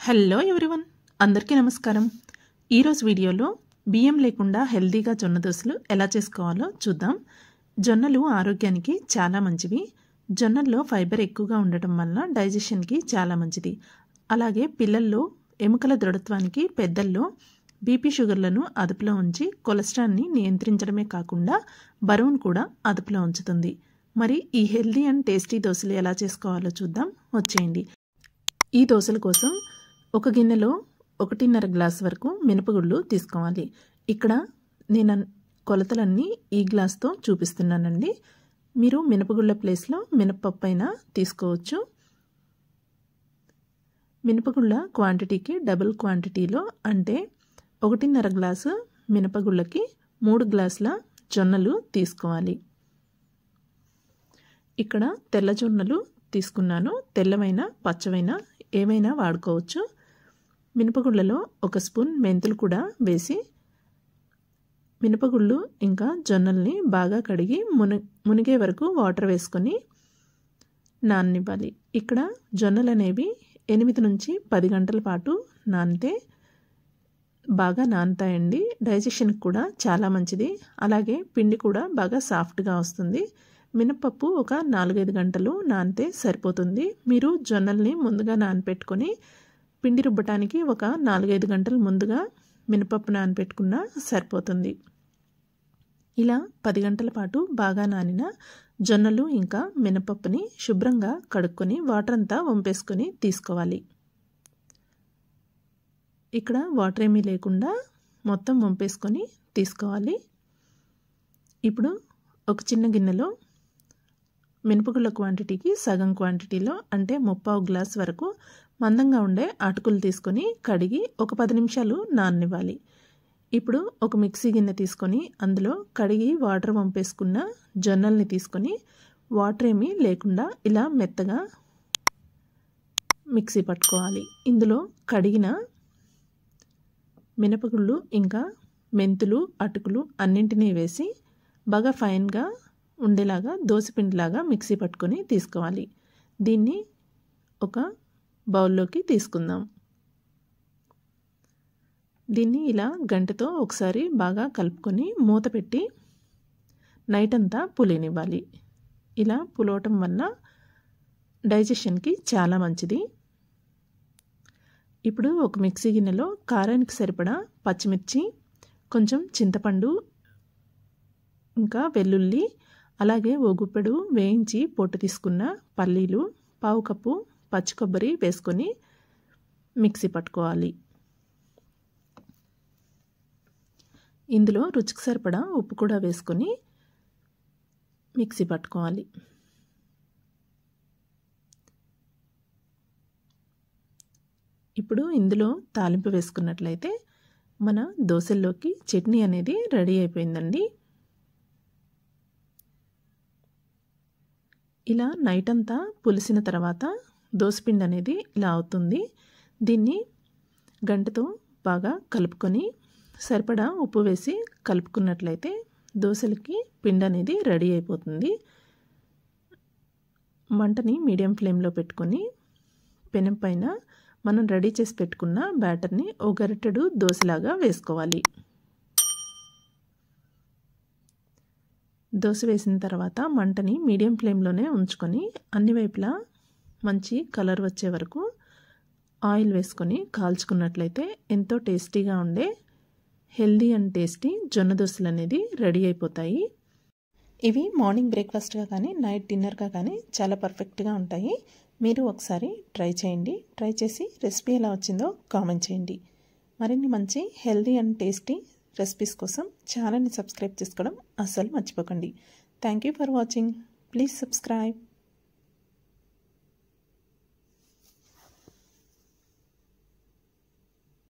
Hello everyone, అందరికీ నమస్కారం. ఈరోజు వీడియోలో బియ్యం లేకుండా హెల్తీగా జొన్న దోశలు ఎలా చేసుకోవాలో చూద్దాం. జొన్నలు ఆరోగ్యానికి చాలా మంచివి. జొన్నల్లో ఫైబర్ ఎక్కువగా ఉండటం వల్ల డైజెషన్కి చాలా మంచిది. అలాగే పిల్లల్లో ఎముకల దృఢత్వానికి, పెద్దల్లో బీపీ షుగర్లను అదుపులో ఉంచి కొలెస్ట్రాల్ని నియంత్రించడమే కాకుండా బరువును కూడా అదుపులో ఉంచుతుంది. మరి ఈ హెల్తీ అండ్ టేస్టీ దోశలు ఎలా చేసుకోవాలో చూద్దాం, వచ్చేయండి. ఈ దోశల కోసం ఒక గిన్నెలో 1.5 గ్లాస్ వరకు మినపగుళ్ళు తీసుకోవాలి. ఇక్కడ నేను కొలతలన్నీ ఈ గ్లాస్తో చూపిస్తున్నానండి. మీరు మినపగుళ్ళ ప్లేస్లో మినపప్పు అయినా తీసుకోవచ్చు. మినపగుళ్ళ క్వాంటిటీకి డబుల్ క్వాంటిటీలో, అంటే 1.5 గ్లాసు మినపగుళ్ళకి 3 గ్లాసుల జొన్నలు తీసుకోవాలి. ఇక్కడ తెల్ల జొన్నలు తీసుకున్నాను. తెల్లవైనా పచ్చవైనా ఏవైనా వాడుకోవచ్చు. మినపగుళ్ళలో 1 స్పూన్ మెంతులు కూడా వేసి మినపగుళ్ళు ఇంకా జొన్నల్ని బాగా కడిగి మునిగే వరకు వాటర్ వేసుకొని నాననివ్వాలి. ఇక్కడ జొన్నలు అనేవి 8 నుంచి 10 గంటల పాటు నానితే బాగా నానుతాయండి. డైజెషన్కి కూడా చాలా మంచిది. అలాగే పిండి కూడా బాగా సాఫ్ట్గా వస్తుంది. మినపప్పు ఒక 4-5 గంటలు నానితే సరిపోతుంది. మీరు జొన్నల్ని ముందుగా నానపెట్టుకొని పిండి రుబ్బటానికి ఒక 4-5 గంటలు ముందుగా మినపప్పు నానపెట్టుకున్నా సరిపోతుంది. ఇలా 10 గంటల పాటు బాగా నానిన జొన్నలు ఇంకా మినపప్పుని శుభ్రంగా కడుక్కొని వాటర్ అంతా వంపేసుకొని తీసుకోవాలి. ఇక్కడ వాటర్ ఏమీ లేకుండా మొత్తం వంపేసుకొని తీసుకోవాలి. ఇప్పుడు ఒక చిన్న గిన్నెలో మినపగుళ్ళ క్వాంటిటీకి సగం క్వాంటిటీలో, అంటే 3/4 గ్లాస్ వరకు మందంగా ఉండే అటుకులు తీసుకొని కడిగి ఒక 10 నిమిషాలు నాననివ్వాలి. ఇప్పుడు ఒక మిక్సీ గిన్నె తీసుకొని అందులో కడిగి వాటర్ వంపేసుకున్న జొన్నల్ని తీసుకొని వాటర్ ఏమీ లేకుండా ఇలా మెత్తగా మిక్సీ పట్టుకోవాలి. ఇందులో కడిగిన మినపగుళ్ళు ఇంకా మెంతులు, అటుకులు అన్నింటినీ వేసి బాగా ఫైన్గా ఉండేలాగా దోసపిండిలాగా మిక్సీ పట్టుకొని తీసుకోవాలి. దీన్ని ఒక బౌల్లోకి తీసుకుందాం. దీన్ని ఇలా గంటెతో ఒకసారి బాగా కలుపుకొని మూత పెట్టి నైట్ అంతా పులినివ్వాలి. ఇలా పులవటం వల్ల డైజెషన్కి చాలా మంచిది. ఇప్పుడు ఒక మిక్సీ గిన్నెలో కారానికి సరిపడా పచ్చిమిర్చి, కొంచెం చింతపండు ఇంకా వెల్లుల్లి, అలాగే ఓ గుప్పెడు వేయించి పొట్టు తీసుకున్న పల్లీలు, 1/4 కప్పు పచ్చి కొబ్బరి వేసుకొని మిక్సీ పట్టుకోవాలి. ఇందులో రుచికి సరిపడా ఉప్పు కూడా వేసుకొని మిక్సీ పట్టుకోవాలి. ఇప్పుడు ఇందులో తాలింపు వేసుకున్నట్లయితే మన దోశల్లోకి చట్నీ అనేది రెడీ అయిపోయిందండి. ఇలా నైట్ అంతా పులిసిన తర్వాత దోసపిండి అనేది ఇలా అవుతుంది. దీన్ని గంటతో బాగా కలుపుకొని సరిపడా ఉప్పు వేసి కలుపుకున్నట్లయితే దోశలకి పిండి అనేది రెడీ అయిపోతుంది. మంటని మీడియం ఫ్లేమ్లో పెట్టుకొని పెనం పైన మనం రెడీ చేసి పెట్టుకున్న బ్యాటర్ని ఒక గరిటెడు దోశలాగా వేసుకోవాలి. దోశ వేసిన తర్వాత మంటని మీడియం ఫ్లేమ్లోనే ఉంచుకొని అన్ని వైపులా మంచి కలర్ వచ్చే వరకు ఆయిల్ వేసుకొని కాల్చుకున్నట్లయితే ఎంతో టేస్టీగా ఉండే హెల్దీ అండ్ టేస్టీ జొన్న దోశలు అనేది రెడీ అయిపోతాయి. ఇవి మార్నింగ్ బ్రేక్ఫాస్ట్గా కానీ నైట్ డిన్నర్గా కానీ చాలా పర్ఫెక్ట్గా ఉంటాయి. మీరు ఒకసారి ట్రై చేయండి. ట్రై చేసి రెసిపీ ఎలా వచ్చిందో కామెంట్ చేయండి. మరిన్ని మంచి హెల్దీ అండ్ టేస్టీ రెసిపీస్ కోసం ఛానల్ని సబ్స్క్రైబ్ చేసుకోవడం అస్సలు మర్చిపోకండి. Thank you for watching. Please subscribe.